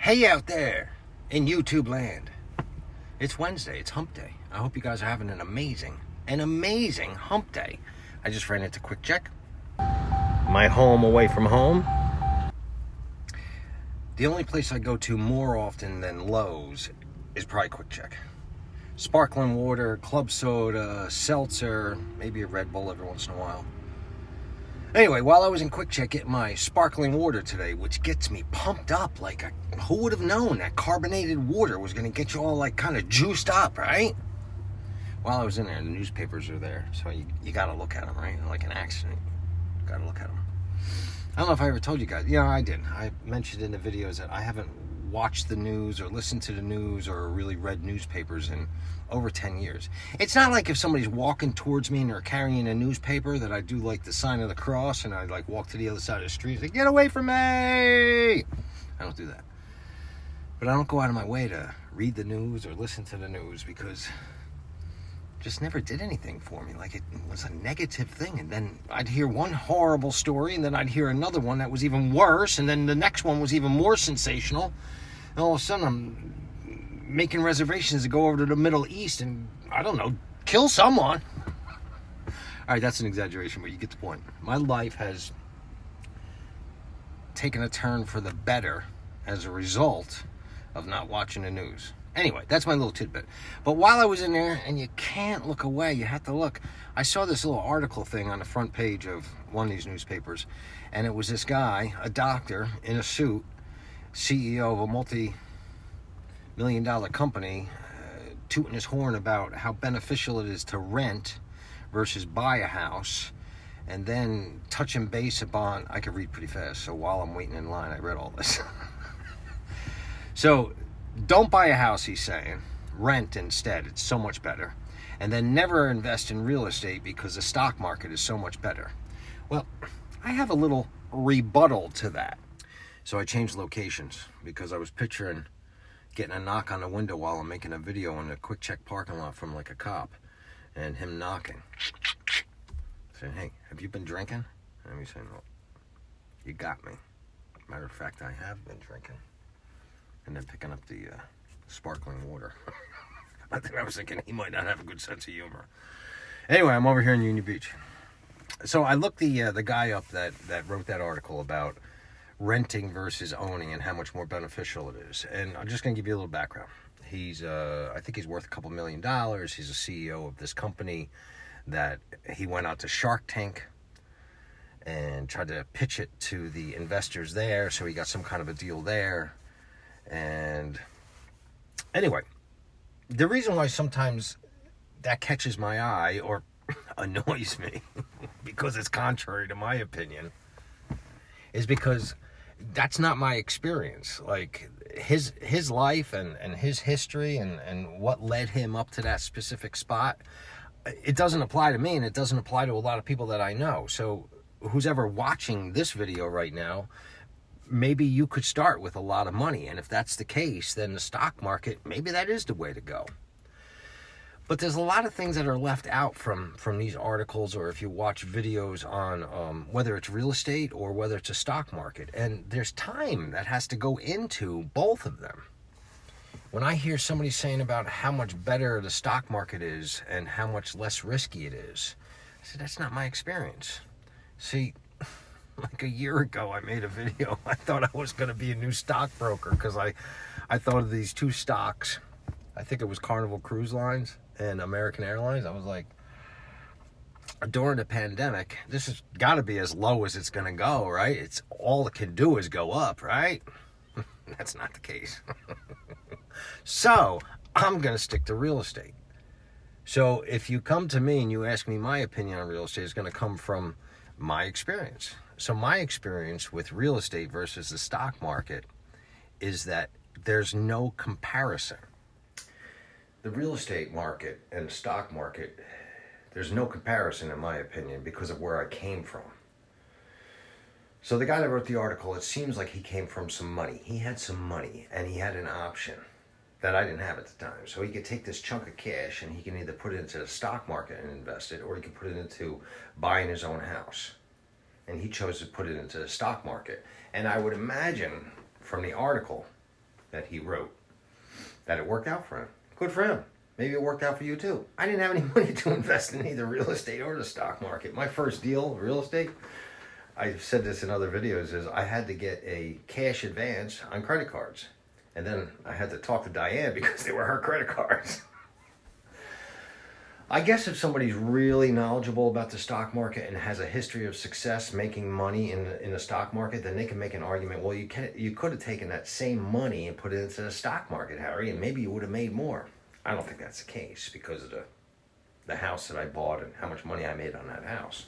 Hey out there in YouTube land. It's Wednesday, it's hump day. I hope you guys are having an amazing hump day. I just ran into Quick Check. My home away from home. The only place I go to more often than Lowe's is probably Quick Check. Sparkling water, club soda, seltzer, maybe a Red Bull every once in a while. Anyway, while I was in Quick Check getting my sparkling water today, which gets me pumped up, who would have known that carbonated water was going to get you all kind of juiced up, right? While I was in there, the newspapers are there, so you got to look at them, right? Like an accident, you got to look at them. I don't know if I ever told you guys. Yeah, I did. I mentioned in the videos that I haven't watched the news or listened to the news or really read newspapers in over 10 years. It's not like if somebody's walking towards me and they're carrying a newspaper that I do the sign of the cross and I walk to the other side of the street and say, get away from me! I don't do that. But I don't go out of my way to read the news or listen to the news because it just never did anything for me. It was a negative thing. And then I'd hear one horrible story and then I'd hear another one that was even worse. And then the next one was even more sensational. And all of a sudden I'm making reservations to go over to the Middle East and, I don't know, kill someone. All right, that's an exaggeration, but you get the point. My life has taken a turn for the better as a result of not watching the news. Anyway, that's my little tidbit. But while I was in there, and you can't look away, you have to look, I saw this little article thing on the front page of one of these newspapers, and it was this guy, a doctor in a suit, CEO of a multi-million-dollar company, tooting his horn about how beneficial it is to rent versus buy a house, and then touching base upon, I could read pretty fast, so while I'm waiting in line, I read all this. So, don't buy a house, he's saying. Rent instead, it's so much better. And then never invest in real estate because the stock market is so much better. Well, I have a little rebuttal to that. So I changed locations because I was picturing getting a knock on the window while I'm making a video in a Quick Check parking lot from a cop, and him knocking, saying, hey, have you been drinking? And me saying, well, you got me. Matter of fact, I have been drinking. And then picking up the sparkling water. I was thinking he might not have a good sense of humor. Anyway, I'm over here in Union Beach. So I looked the guy up that wrote that article about renting versus owning and how much more beneficial it is. And I'm just going to give you a little background. He's, I think he's worth a couple $1 million. He's a CEO of this company that he went out to Shark Tank and tried to pitch it to the investors there. So he got some kind of a deal there. And anyway, the reason why sometimes that catches my eye or annoys me because it's contrary to my opinion is because that's not my experience. His life and his history and what led him up to that specific spot, it doesn't apply to me and it doesn't apply to a lot of people that I know. So who's ever watching this video right now, maybe you could start with a lot of money. And if that's the case, then the stock market, maybe that is the way to go. But there's a lot of things that are left out from these articles, or if you watch videos on whether it's real estate or whether it's a stock market. And there's time that has to go into both of them. When I hear somebody saying about how much better the stock market is and how much less risky it is, I said, that's not my experience. See, a year ago, I made a video. I thought I was going to be a new stockbroker because I thought of these two stocks. I think it was Carnival Cruise Lines and American Airlines. I was like, during the pandemic, this has got to be as low as it's going to go, right? It's all it can do is go up, right? That's not the case. So I'm going to stick to real estate. So if you come to me and you ask me my opinion on real estate, it's going to come from my experience. So my experience with real estate versus the stock market is that there's no comparison. The real estate market and the stock market, there's no comparison in my opinion because of where I came from. So the guy that wrote the article, it seems like he came from some money. He had some money and he had an option that I didn't have at the time. So he could take this chunk of cash and he can either put it into the stock market and invest it, or he could put it into buying his own house. And he chose to put it into the stock market. And I would imagine from the article that he wrote, that it worked out for him. Good for him. Maybe it worked out for you too. I didn't have any money to invest in either real estate or the stock market. My first deal, real estate, I've said this in other videos, is I had to get a cash advance on credit cards. And then I had to talk to Diane because they were her credit cards. I guess if somebody's really knowledgeable about the stock market and has a history of success making money in the stock market, then they can make an argument, well, you could have taken that same money and put it into the stock market, Harry, and maybe you would have made more. I don't think that's the case because of the house that I bought and how much money I made on that house.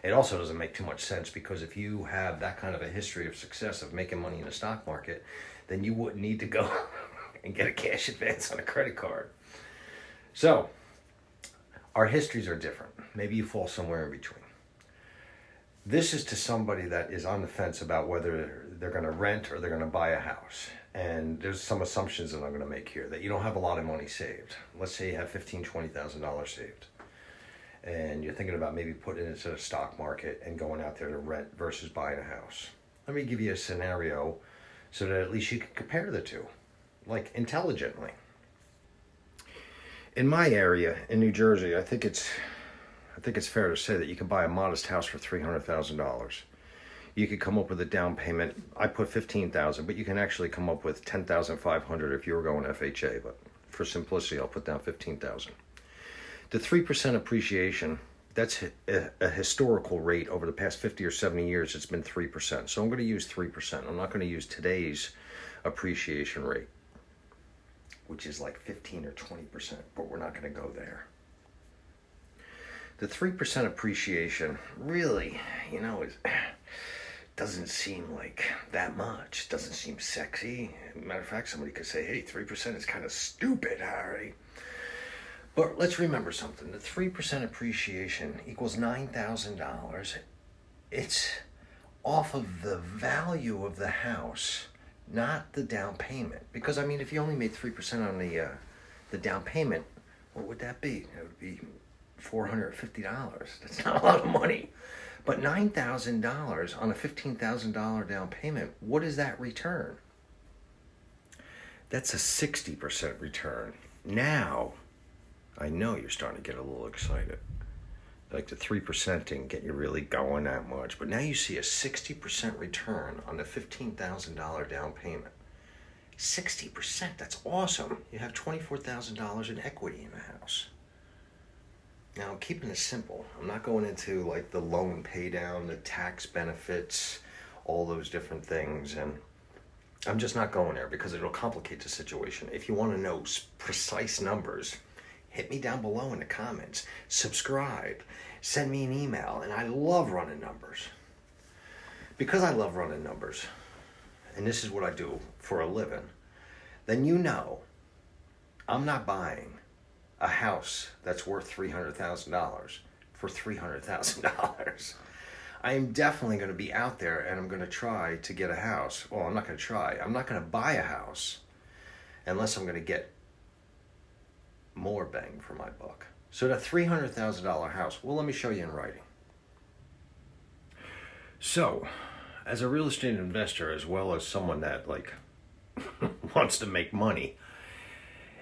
It also doesn't make too much sense because if you have that kind of a history of success of making money in the stock market, then you wouldn't need to go and get a cash advance on a credit card. So, our histories are different. Maybe you fall somewhere in between. This is to somebody that is on the fence about whether they're going to rent or they're going to buy a house. And there's some assumptions that I'm going to make here, that you don't have a lot of money saved. Let's say you have $15,000, $20,000 saved. And you're thinking about maybe putting it into the stock market and going out there to rent versus buying a house. Let me give you a scenario so that at least you can compare the two, like intelligently. In my area, in New Jersey, I think it's fair to say that you can buy a modest house for $300,000. You could come up with a down payment. I put $15,000, but you can actually come up with $10,500 if you were going FHA. But for simplicity, I'll put down $15,000. The 3% appreciation, that's a historical rate over the past 50 or 70 years. It's been 3%. So I'm going to use 3%. I'm not going to use today's appreciation rate, which is like 15 or 20%, but we're not going to go there. The 3% appreciation really, doesn't seem like that much. Doesn't seem sexy. Matter of fact, somebody could say, hey, 3% is kind of stupid, Harry. But let's remember something. The 3% appreciation equals $9,000. It's off of the value of the house, not the down payment. Because, if you only made 3% on the down payment, what would that be? It would be $450. That's not a lot of money. But $9,000 on a $15,000 down payment, what is that return? That's a 60% return. Now, I know you're starting to get a little excited. Like the 3% didn't get you really going that much. But now you see a 60% return on the $15,000 down payment. 60%, that's awesome. You have $24,000 in equity in the house. Now, I'm keeping it simple. I'm not going into like the loan pay down, the tax benefits, all those different things. And I'm just not going there because it'll complicate the situation. If you want to know precise numbers, hit me down below in the comments. Subscribe. Send me an email. And I love running numbers. Because I love running numbers, and this is what I do for a living, then I'm not buying a house that's worth $300,000 for $300,000. I am definitely going to be out there and I'm going to try to get a house. Well, I'm not going to try. I'm not going to buy a house unless I'm going to get more bang for my buck. So that $300,000 house, well, let me show you in writing. So, as a real estate investor, as well as someone that wants to make money,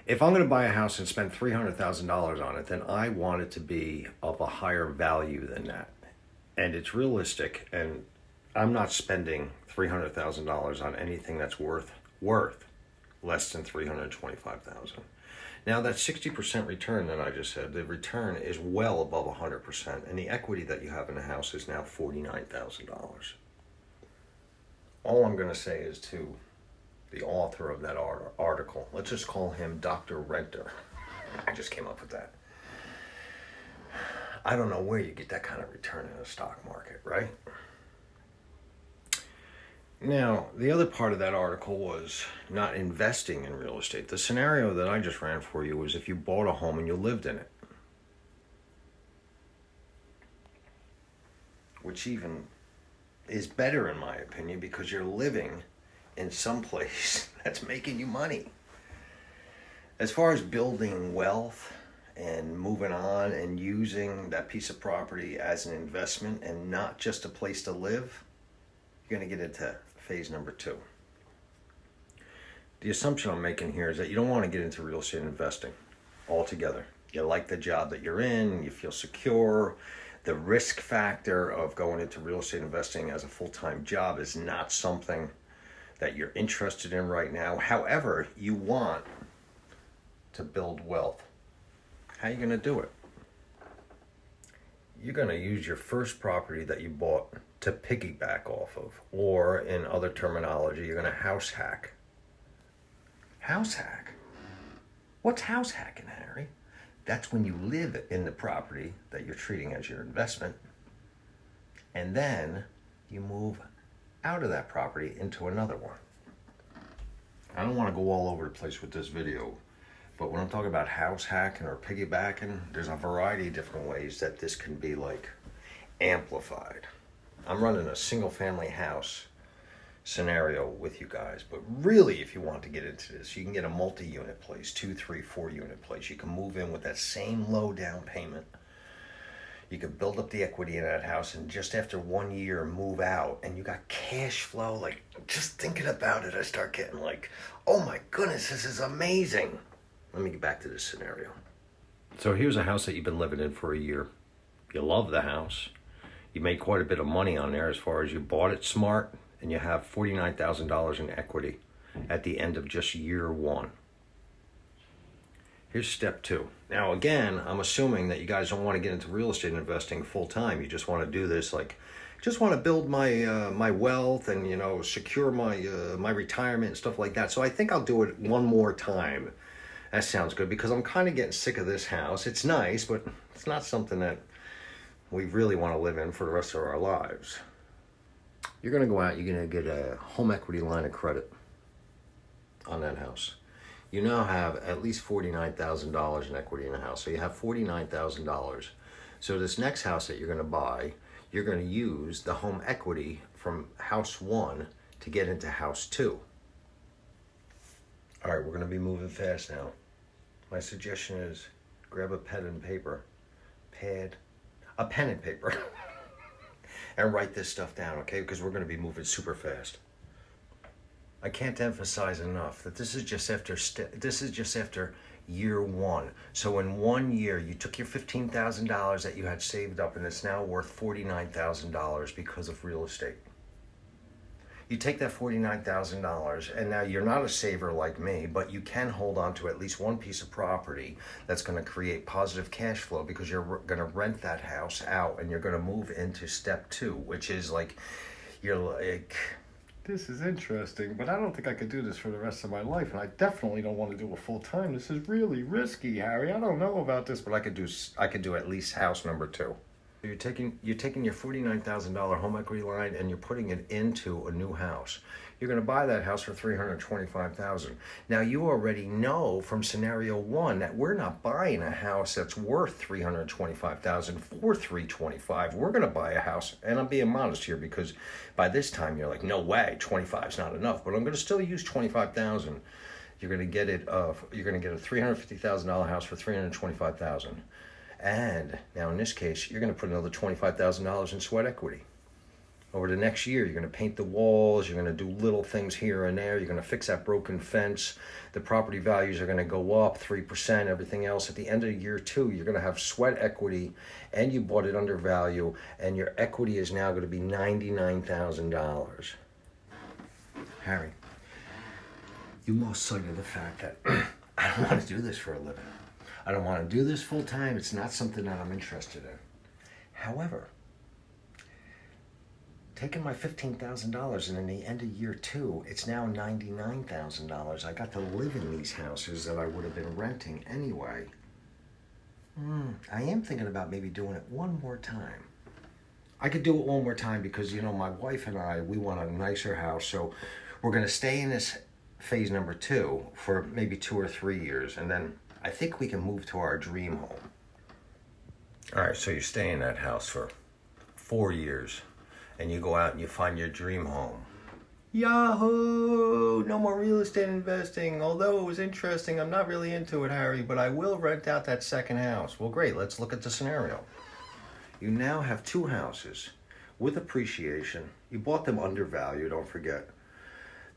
if I'm going to buy a house and spend $300,000 on it, then I want it to be of a higher value than that. And it's realistic, and I'm not spending $300,000 on anything that's worth less than $325,000. Now, that 60% return that I just said, the return is well above 100%, and the equity that you have in the house is now $49,000. All I'm going to say is to the author of that article, let's just call him Dr. Renter. I just came up with that. I don't know where you get that kind of return in the stock market, right? Now, the other part of that article was not investing in real estate. The scenario that I just ran for you was if you bought a home and you lived in it. Which even is better in my opinion because you're living in some place that's making you money. As far as building wealth and moving on and using that piece of property as an investment and not just a place to live, you're going to get into phase number 2. The assumption I'm making here is that you don't want to get into real estate investing altogether. You like the job that you're in, you feel secure. The risk factor of going into real estate investing as a full-time job is not something that you're interested in right now. However, you want to build wealth. How are you going to do it? You're going to use your first property that you bought to piggyback off of, or in other terminology, you're going to house hack. House hack? What's house hacking, Harry? That's when you live in the property that you're treating as your investment, and then you move out of that property into another one. I don't want to go all over the place with this video, but when I'm talking about house hacking or piggybacking, there's a variety of different ways that this can be like amplified. I'm running a single family house scenario with you guys, but really if you want to get into this, you can get a multi-unit place, 2, 3, 4 unit place. You can move in with that same low down payment. You can build up the equity in that house, and just after 1 year move out, and you got cash flow. Like, just thinking about it, I start getting like, oh my goodness, this is amazing. Let me get back to this scenario. So here's a house that you've been living in for a year. You love the house. You made quite a bit of money on there as far as you bought it smart, and you have $49,000 in equity at the end of just year 1. Here's step 2. Now again, I'm assuming that you guys don't want to get into real estate investing full time. You just want to do this like, just want to build my my wealth and, you know, secure my my retirement and stuff like that. So I think I'll do it one more time. That sounds good, because I'm kind of getting sick of this house. It's nice, but it's not something that we really want to live in for the rest of our lives. You're going to go out, you're going to get a home equity line of credit on that house. You now have at least $49,000 in equity in the house. So you have $49,000. So this next house that you're going to buy, you're going to use the home equity from house 1 to get into house 2. All right, we're going to be moving fast now. My suggestion is grab a pen and paper, a pen and paper, and write this stuff down, okay? Because we're going to be moving super fast. I can't emphasize enough that this is just after year 1. So in 1 year, you took your $15,000 that you had saved up, and it's now worth $49,000 because of real estate. You take that $49,000, and now you're not a saver like me, but you can hold on to at least one piece of property that's going to create positive cash flow, because you're going to rent that house out, and you're going to move into step 2, which is like, you're like, this is interesting, but I don't think I could do this for the rest of my life, and I definitely don't want to do it full time. This is really risky, Harry. I don't know about this, but I could do at least house number 2. You're taking your $49,000 home equity line and you're putting it into a new house. You're going to buy that house for $325,000. Now you already know from scenario 1 that we're not buying a house that's worth $325,000 for $325,000. We're going to buy a house, and I'm being modest here because by this time you're like, no way, 25 is not enough. But I'm going to still use $25,000. You're going to get it. You're going to get a $350,000 house for $325,000. And now in this case, you're going to put another $25,000 in sweat equity. Over the next year, you're going to paint the walls, you're going to do little things here and there, you're going to fix that broken fence, the property values are going to go up 3%, everything else. At the end of year 2, you're going to have sweat equity, and you bought it under value, and your equity is now going to be $99,000. Harry, you lost sight of the fact that I don't want to do this for a living. I don't want to do this full time. It's not something that I'm interested in. However, taking my $15,000 and in the end of year 2, it's now $99,000. I got to live in these houses that I would have been renting anyway. I am thinking about maybe doing it one more time. I could do it one more time because, you know, my wife and I, we want a nicer house. So we're going to stay in this phase number 2 for maybe 2 or 3 years. And then I think we can move to our dream home. All right, so you stay in that house for 4 years, and you go out and you find your dream home. Yahoo! No more real estate investing. Although it was interesting, I'm not really into it, Harry, but I will rent out that second house. Well, great, let's look at the scenario. You now have 2 houses with appreciation. You bought them undervalued, don't forget.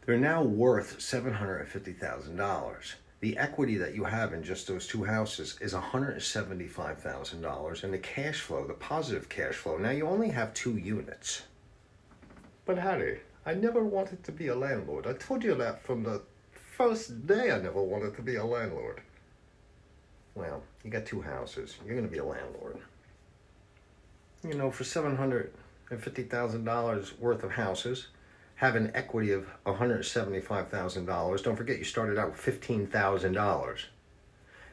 they're now worth $750,000. The equity that you have in just those two houses is $175,000, and the cash flow, the positive cash flow, now you only have 2 units. But Harry, I never wanted to be a landlord. I told you that from the first day. I never wanted to be a landlord. Well, you got 2 houses. You're going to be a landlord. You know, for $750,000 worth of houses, have an equity of $175,000. Don't forget you started out with $15,000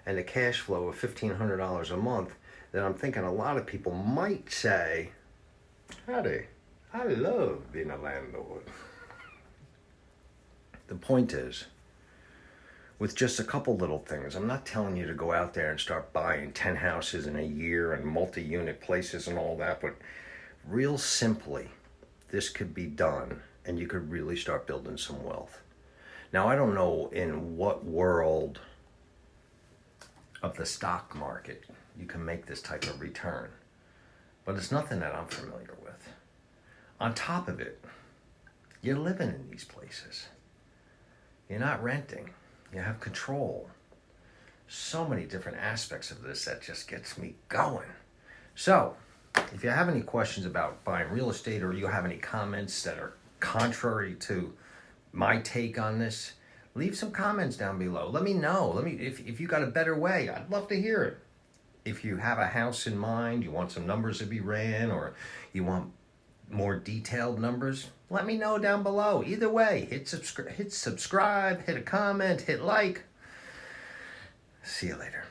and a cash flow of $1,500 a month. Then I'm thinking a lot of people might say, Hattie, I love being a landlord. The point is, with just a couple little things, I'm not telling you to go out there and start buying 10 houses in a year and multi-unit places and all that, but real simply, this could be done and you could really start building some wealth. Now, I don't know in what world of the stock market you can make this type of return, but it's nothing that I'm familiar with. On top of it, you're living in these places. You're not renting. You have control. So many different aspects of this that just gets me going. So, if you have any questions about buying real estate, or you have any comments that are contrary to my take on this, leave some comments down below. Let me know. If you got a better way, I'd love to hear it. If you have a house in mind, you want some numbers to be ran, or you want more detailed numbers, let me know down below. Either way, hit subscribe, hit a comment, hit like. See you later.